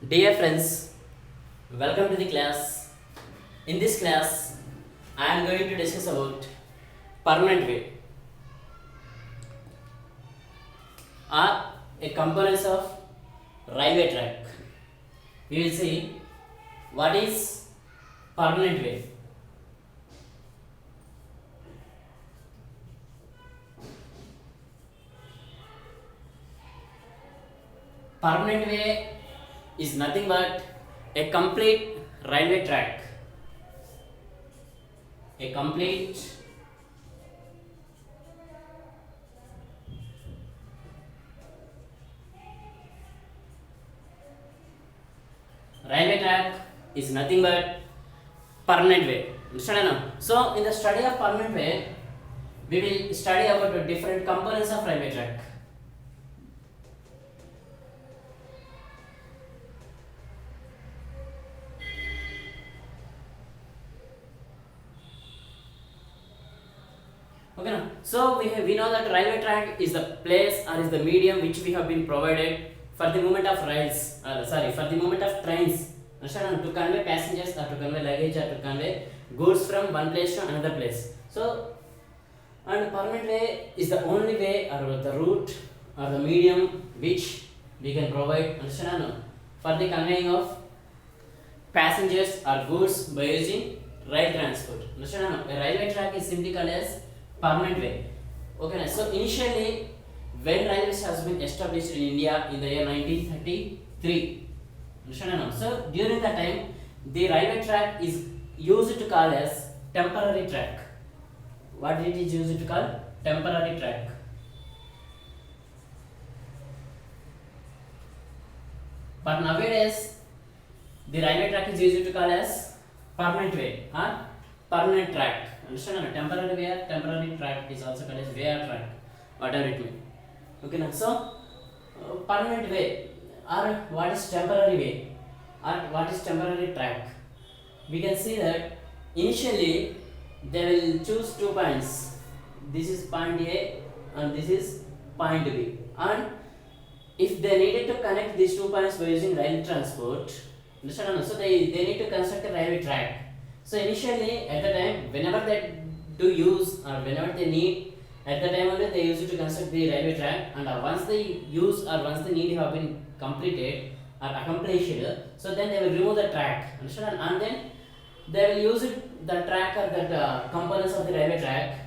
Dear friends, welcome to the class. In this class, I am going to discuss about permanent way or a components of railway track. We will see what is permanent way. Permanent way is nothing but a complete railway track. A complete railway track is nothing but permanent way. Understand or no? So in the study of permanent way, we will study about the different components of railway track. Okay, now, so we know that railway track is the place or is the medium which we have been provided for the movement of rails, for the movement of trains, understand, to convey passengers or to convey luggage or to convey goods from one place to another place. So, and permanent way is the only way or the route or the medium which we can provide, understand, no, for the conveying of passengers or goods by using rail transport. Understand? A railway track is simply called as permanent way. Okay, so initially, when railways has been established in India in the year 1933, understand? So during that time, the railway track is used to call as temporary track. What it is used to call? Temporary track. But nowadays, the railway track is used to call as permanent way or permanent track. Understand? Temporary way or temporary track is also called as way or track, whatever it may. Okay, now so permanent way or what is temporary way or what is temporary track? We can see that initially they will choose 2 points. This is point A and this is point B. And if they needed to connect these 2 points by using rail transport, understand? So they need to construct a railway track. So initially at the time, whenever they do use or whenever they need, at the time only they used to construct the railway track, and once they use or once the need have been completed or accomplished, so then they will remove the track, understand? And then they will use the track or the components of the railway track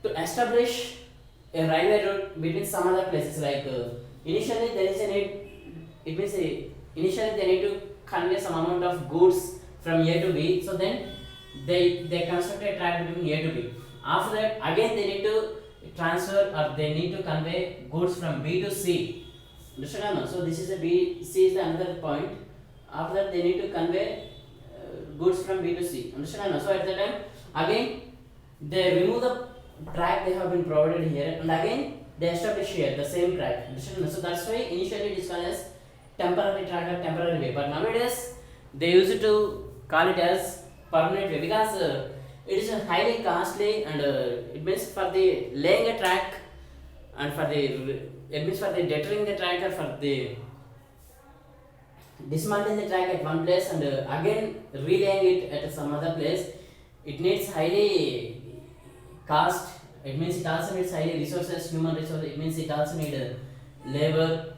to establish a railway route between some other places. Like initially there is a need, it means initially they need to convey some amount of goods from A to B. So then they construct a track between A to B. After that, again they need to transfer or they need to convey goods from B to C. Understand? No? So this is a B. C is the another point. After that, they need to convey goods from B to C. Understand? No? So at that time, again they remove the track they have been provided here, and again they establish here the same track. Understand? So that's why initially it is called as temporary track or temporary way. But nowadays they used to call it as permanent way because it is highly costly, and it means for the laying a track and for the it means for the deterring the track or for the dismantling the track at one place and again relaying it at some other place. It needs highly cost. It means it also needs highly resources, human resources. It means it also need labor,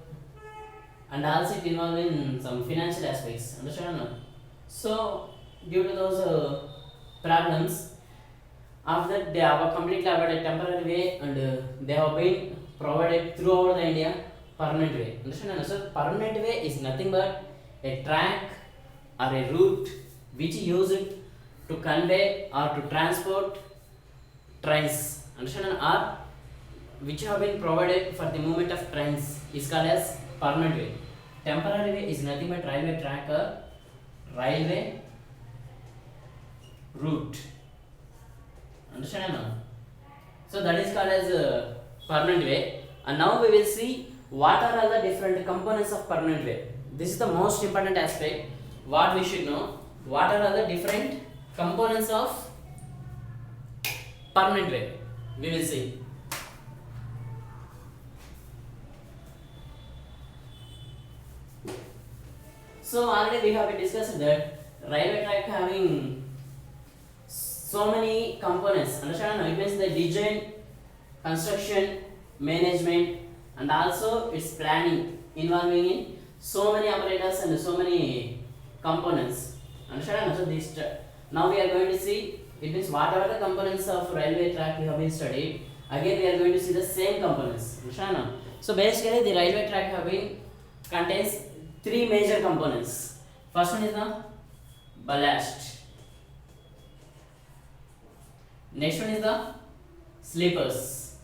and also it involved in some financial aspects. Understand? No? So due to those problems, after that they have completely avoided temporary way, and they have been provided throughout the India permanent way. Understand? So permanent way is nothing but a track or a route which is used to convey or to transport trains. Understand? Or which have been provided for the movement of trains is called as permanent way. Temporary way is nothing but railway track or railway route. Understand? No? So that is called as permanent way. And now we will see what are all the different components of permanent way. This is the most important aspect. What we should know. What are all the different components of permanent way? We will see. So already we have discussed that railway track having so many components. Understand? It means the design, construction, management, and also its planning involving in so many operators and so many components. Understand? So this now we are going to see. It means whatever the components of railway track we have been studied. Again we are going to see the same components. Understand? So basically the railway track have been contains three major components. First one is the ballast. Next one is the sleepers.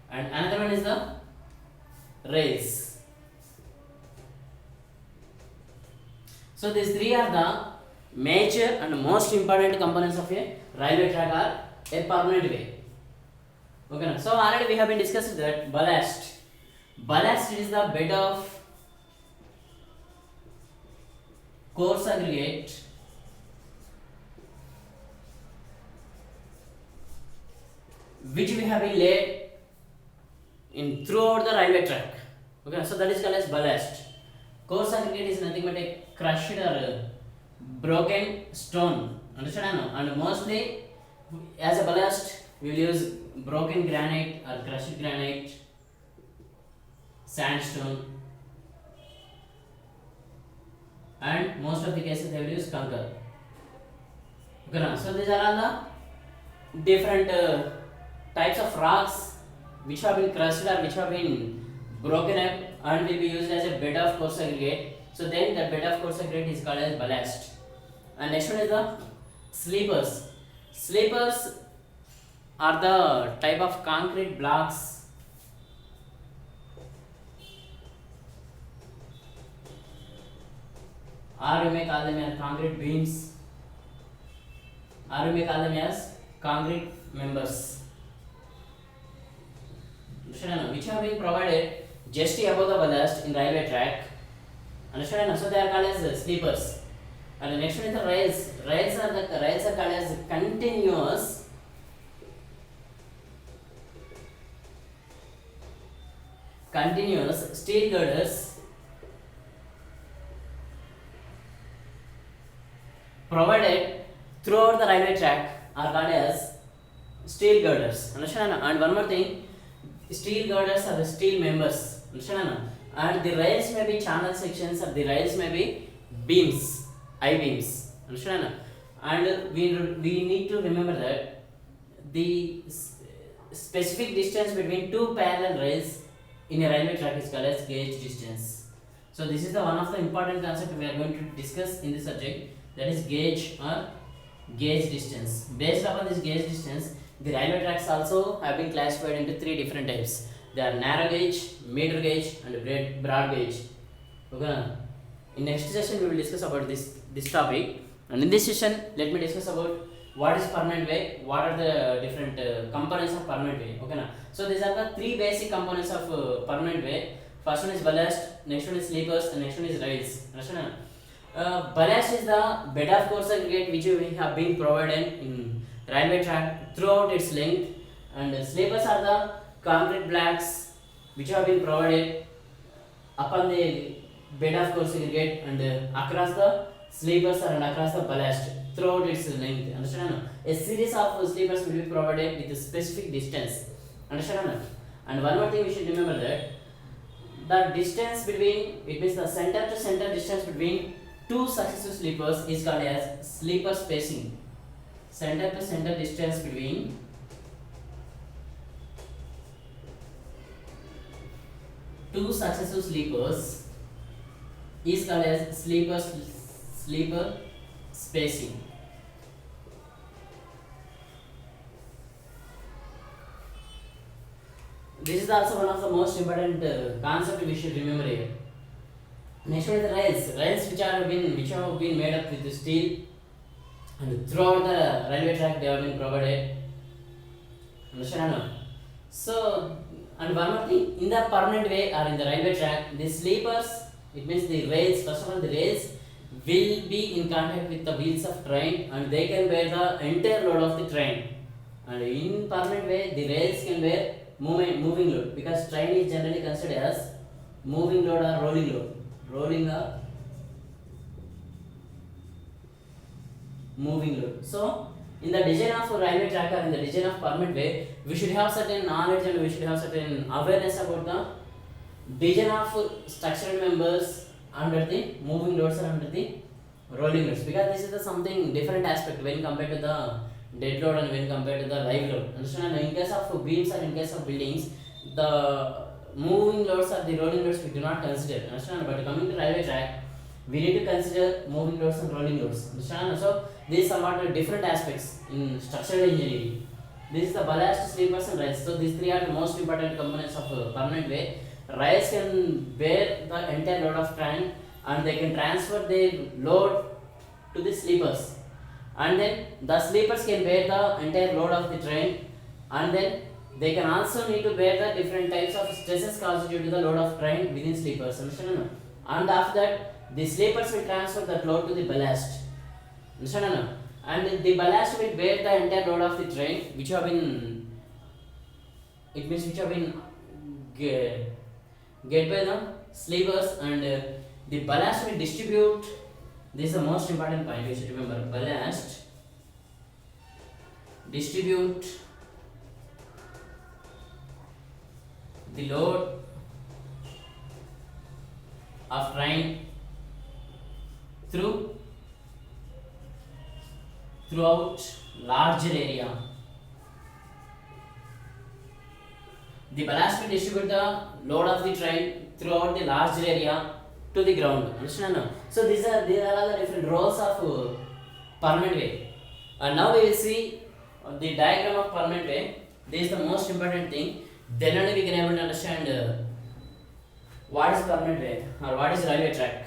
And another one is the rails. So these three are the major and most important components of a railway track or a permanent way. Okay, so already we have been discussed that ballast. Ballast is the bed of coarse aggregate which we have been laid in throughout the railway track. Okay, so that is called as ballast. Coarse aggregate is nothing but a crushed or broken stone. Understand? And mostly as a ballast we will use broken granite or crushed granite, sandstone, and most of the cases they will use concrete. Okay, so these are all the different types of rocks which have been crushed or which have been broken up and will be used as a bed of coarse aggregate. So then the bed of coarse aggregate is called as ballast. And next one is the sleepers. Sleepers are the type of concrete blocks or you may call them as concrete beams or you may call them as concrete members which have been provided just above the ballast in railway track. Understand? So they are called as sleepers. And the next one is the rails. Rails are called as continuous steel girders provided throughout the railway track are called as steel girders. Understand? And one more thing, steel girders are the steel members. Understand? And the rails may be channel sections or the rails may be beams, I-beams. Understand? And we need to remember that the specific distance between two parallel rails in a railway track is called as gauge distance. So this is the one of the important concept we are going to discuss in this subject, that is gauge or gauge distance. Based upon this gauge distance, the railway tracks also have been classified into three different types. They are narrow gauge, meter gauge, and broad gauge. Okay. In next session we will discuss about this topic. And in this session, let me discuss about what is permanent way, what are the different components of permanent way. Okay. So these are the three basic components of permanent way. First one is ballast, next one is sleepers, and next one is rails. Understand? Ballast is the bed of coarse aggregate which we have been provided in railway track throughout its length, and sleepers are the concrete blocks which have been provided upon the bed of coarse aggregate and across the sleepers and across the ballast throughout its length. Understand? A series of sleepers will be provided with a specific distance. Understand? And one more thing we should remember, that the distance between, it means the center to center distance between two successive sleepers is called as sleeper spacing. Center to center distance between two successive sleepers is called as sleeper spacing. This is also one of the most important concept we should remember here. Next one is the rails. Rails which have been made up with steel, and throughout the railway track they have been provided. Understand? So, and one more thing, in the permanent way or in the railway track, the sleepers, it means the rails, first of all the rails will be in contact with the wheels of train and they can bear the entire load of the train. And in permanent way, the rails can bear moving load, because train is generally considered as moving load or rolling load. rolling a moving load. So in the design of a railway track or in the design of permanent way, we should have certain knowledge and we should have certain awareness about the design of structural members under the moving loads and under the rolling loads, because this is the something different aspect when compared to the dead load and when compared to the live load. Understand? In case of beams or in case of buildings, the moving loads or the rolling loads we do not consider. Understand? But coming to railway track, we need to consider moving loads and rolling loads. Understand? So these are somewhat different aspects in structural engineering. This is the ballast, sleepers and rails. So these three are the most important components of permanent way. Rails can bear the entire load of train and they can transfer their load to the sleepers, and then the sleepers can bear the entire load of the train, and then they can also need to bear the different types of stresses caused due to the load of train within sleepers. Understand? And after that, the sleepers will transfer that load to the ballast. Understand? And the ballast will bear the entire load of the train which have been, it means which have been get by the sleepers, and the ballast will distribute. This is the most important point you should remember. Ballast distribute the load of train throughout larger area. The ballast will distribute the load of the train throughout the larger area to the ground. Understand? So these are all the different roles of permanent way. And now we will see the diagram of permanent way. This is the most important thing. Then only we can able to understand what is permanent way or what is railway track.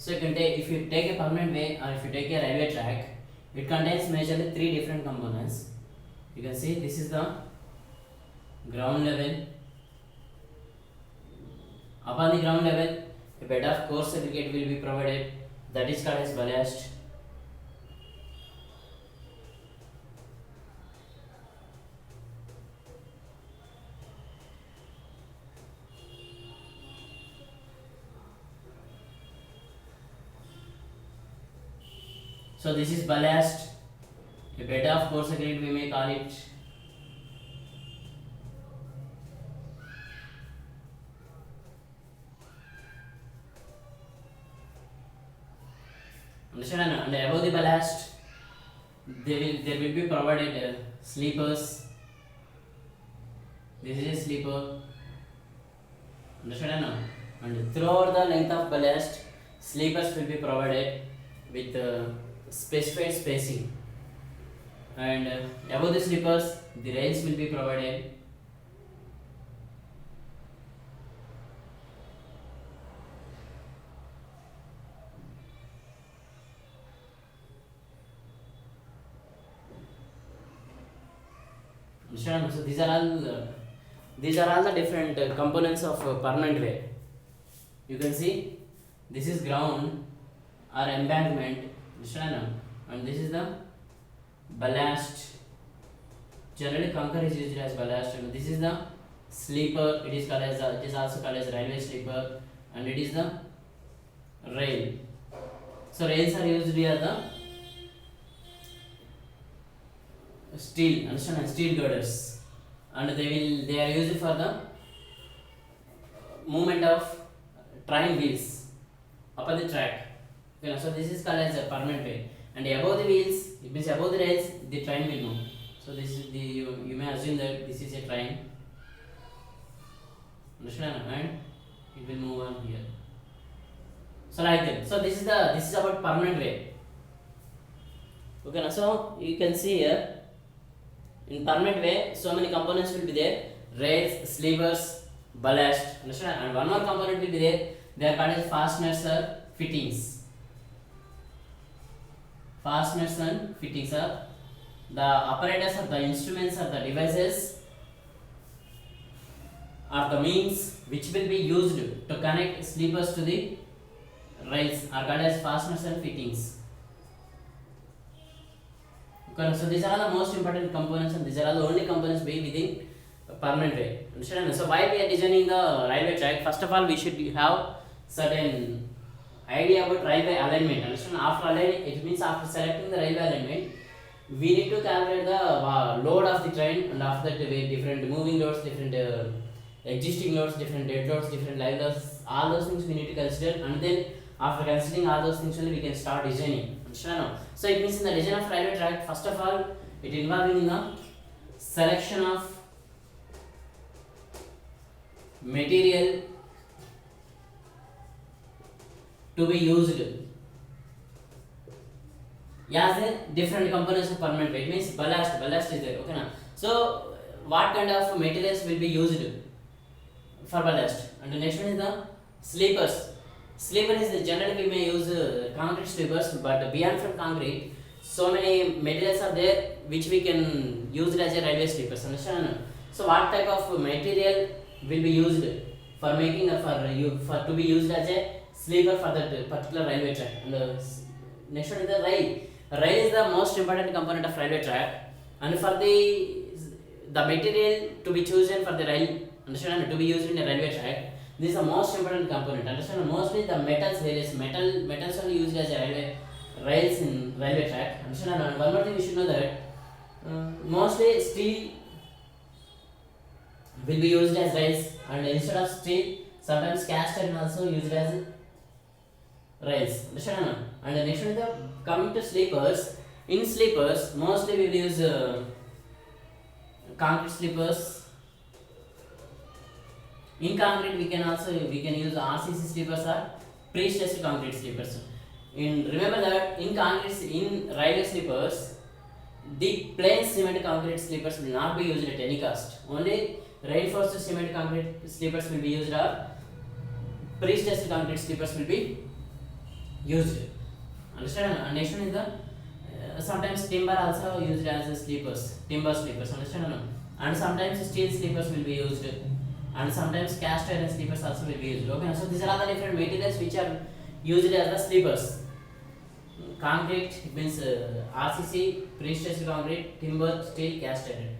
So you can take, if you take a permanent way or if you take a railway track, it contains majorly three different components. You can see this is the ground level. Upon the ground level, a bed of coarse aggregate will be provided, that is called as ballast. So this is ballast, a bed of coarse aggregate we may call it. Understand? And above the ballast, there will be provided sleepers. This is a sleeper. Understand? And throughout the length of ballast, sleepers will be provided with specified spacing, and above the sleepers the rails will be provided. Understand? So these are all the different components of permanent way. You can see this is ground or embankment. Understand? And this is the ballast. Generally concrete is used as ballast, and this is the sleeper. It is also called as railway sleeper, and it is the rail. So rails are used here the steel. Understand? Steel girders, and they are used for the movement of train wheels upon the track. Okay, so this is called as a permanent way. and above the wheels, it means above the rails, the train will move. So this is the, you may assume that this is a train, understand, and it will move on here. So like that. So this is about permanent way. Okay, now so you can see here, in permanent way, so many components will be there: rails, sleepers, ballast, understand, and one more component will be there. They are called as fasteners or fittings. Fasteners and fittings are the apparatus or the instruments or the devices or the means which will be used to connect sleepers to the rails are called as fasteners and fittings. Okay, so these are the most important components, and these are the only components be within a permanent way. Understand? So while we are designing the railway track, first of all we should have certain idea about railway alignment. Understand? After aligning, it means after selecting the railway alignment, we need to calculate the load of the train, and after that we different moving loads, different existing loads, different dead loads, different live loads. All those things we need to consider, and then after considering all those things only we can start designing. Understand? So it means in the design of railway track, first of all, it involving in the selection of material to be used as a different components of permanent way. It means ballast is there. Okay, now so what kind of materials will be used for ballast? And the next one is the sleepers. Sleeper is generally we may use concrete sleepers, but beyond from concrete, so many materials are there which we can use it as a railway sleepers. Understand? So what type of material will be used for making or for to be used as a sleeper for that particular railway track? And next one is the rail. Rail is the most important component of railway track, and for the material to be chosen for the rail, understand, to be used in a railway track, this is the most important component. Understand? Mostly the metals, various metals are used as a rails in railway track. Understand? And one more thing we should know that mostly steel will be used as rails, and instead of steel, sometimes cast iron also used as rails. Understand? And the next one is the coming to sleepers. In sleepers, mostly we will use concrete sleepers. In concrete, we can use RCC sleepers or pre-stressed concrete sleepers. Remember that in railway sleepers, the plain cement concrete sleepers will not be used at any cost. Only reinforced cement concrete sleepers will be used, or pre-stressed concrete sleepers will be used. Understand? And next one is the sometimes timber also used as sleepers, timber sleepers. Understand? And sometimes steel sleepers will be used, and sometimes cast iron sleepers also will be used. Okay, so these are all the different materials which are used as the sleepers. Concrete, it means RCC, pre-stressed concrete, timber, steel, cast iron.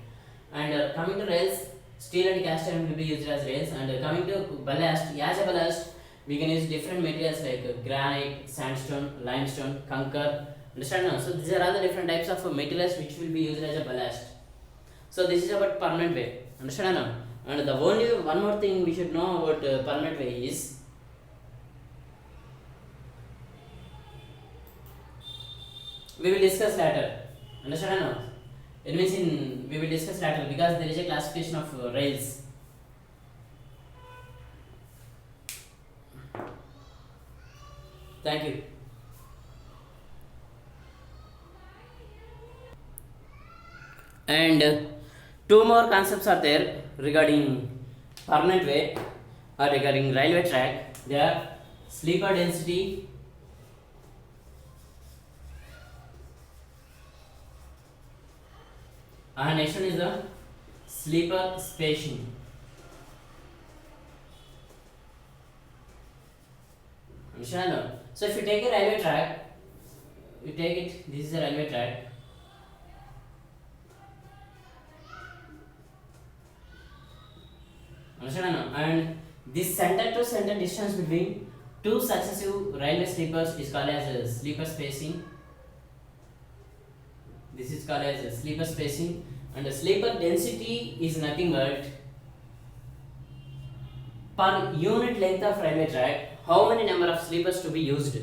And coming to rails, steel and cast iron will be used as rails. And coming to ballast, as a ballast, we can use different materials like granite, sandstone, limestone, concrete. Understand? So these are all the different types of materials which will be used as a ballast. So this is about permanent way. Understand? And the only one more thing we should know about permanent way is we will discuss later. Understand? It means we will discuss later, because there is a classification of rails. Thank you. And two more concepts are there regarding permanent way or regarding railway track. They are sleeper density and next one is the sleeper spacing. Understand? So if you take a railway track, you take it, this is a railway track. Understand? And this center to center distance between two successive railway sleepers is called as a sleeper spacing. This is called as a sleeper spacing, and the sleeper density is nothing but per unit length of railway track, how many number of sleepers to be used.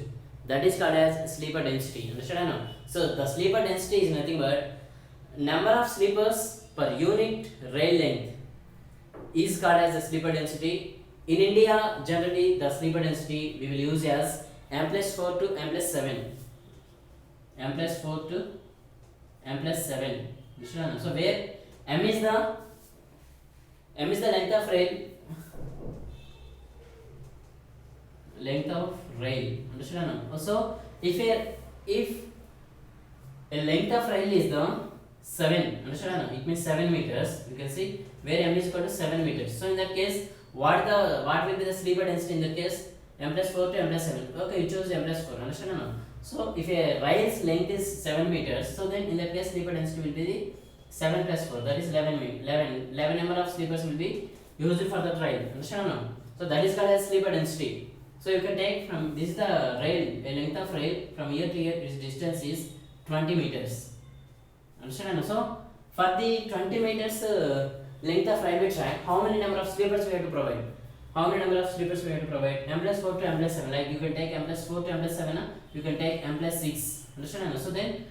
That is called as sleeper density. Understand or no? So the sleeper density is nothing but number of sleepers per unit rail length is called as the sleeper density. In India, generally the sleeper density we will use as m plus 4 to m plus 7. M plus 4 to m plus 7. So where m is the length of rail. Length of rail. Understand? Also, if a length of rail is the 7, understand? It means 7 meters. You can see where m is equal to 7 meters. So in that case, what will be the sleeper density in that case? M plus 4 to m plus 7. Okay, you choose m plus 4. Understand? So if a rail's length is 7 meters, so then in that case sleeper density will be the 7 plus 4. That is 11 number of sleepers will be used for the rail. Understand? So that is called as sleeper density. So you can take from this is the rail, a length of rail from here to here, its distance is 20 meters. Understand? So for the 20 meters length of railway track, how many number of sleepers we have to provide? How many number of sleepers we have to provide? M plus 4 to m plus 7. Like you can take m plus 4 to m plus 7. You can take m plus 6. Understand? So then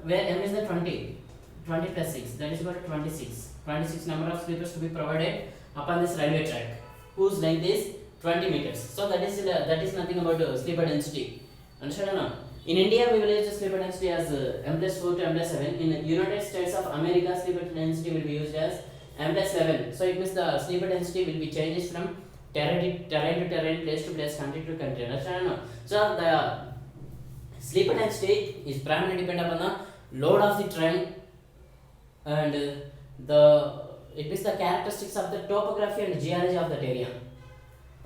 where m is the 20 plus 6, that is equal to 26 number of sleepers to be provided upon this railway track whose length is 20 meters. So that is nothing about sleeper density. Understand or not? In India, we will use the sleeper density as m plus 4 to m plus 7. In United States of America, sleeper density will be used as m plus 11. So it means the sleeper density will be changes from terrain to terrain, place to place, country to country. Understand or not? So the sleeper density is primarily dependent upon the load of the train and it is the characteristics of the topography and geology of that area.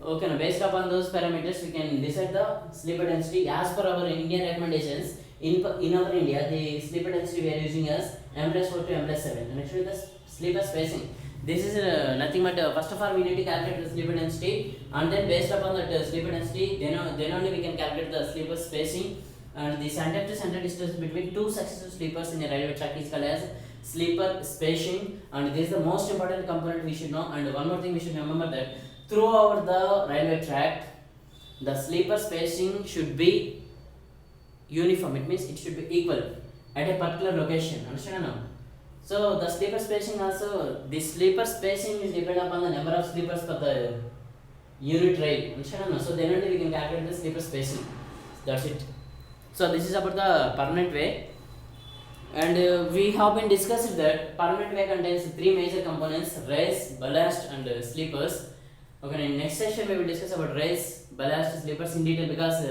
Okay, now based upon those parameters, we can decide the sleeper density as per our Indian recommendations. In our India, the sleeper density we are using as m plus 4 to m plus 7. And actually, the sleeper spacing. This is nothing but first of all we need to calculate the sleeper density, and then based upon that sleeper density, then only we can calculate the sleeper spacing. And the center to center distance between two successive sleepers in a railway track is called as sleeper spacing. And this is the most important component we should know. And one more thing we should remember that throughout the railway track, the sleeper spacing should be uniform. It means it should be equal at a particular location. Understand or no? So the sleeper spacing also, the sleeper spacing is dependent upon the number of sleepers per the unit rail. Understand or no? So then only we can calculate the sleeper spacing. That's it. So this is about the permanent way. And we have been discussed that permanent way contains three major components: rails, ballast, and sleepers. Okay, in next session we will discuss about rails, ballast, sleepers in detail, because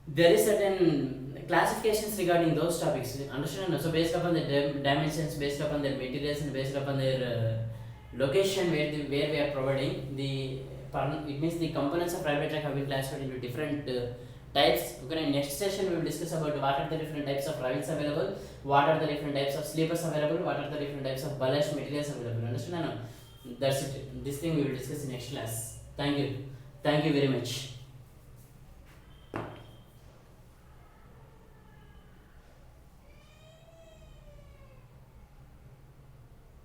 there is certain classifications regarding those topics. Understand? So based upon the dimensions, based upon their materials, and based upon their location where we are providing it means the components of railway track have been classified into different types. Okay, in next session we will discuss about what are the different types of rails available, what are the different types of sleepers available, what are the different types of ballast materials available. Understand? That's it. This thing we will discuss in next class. Thank you very much.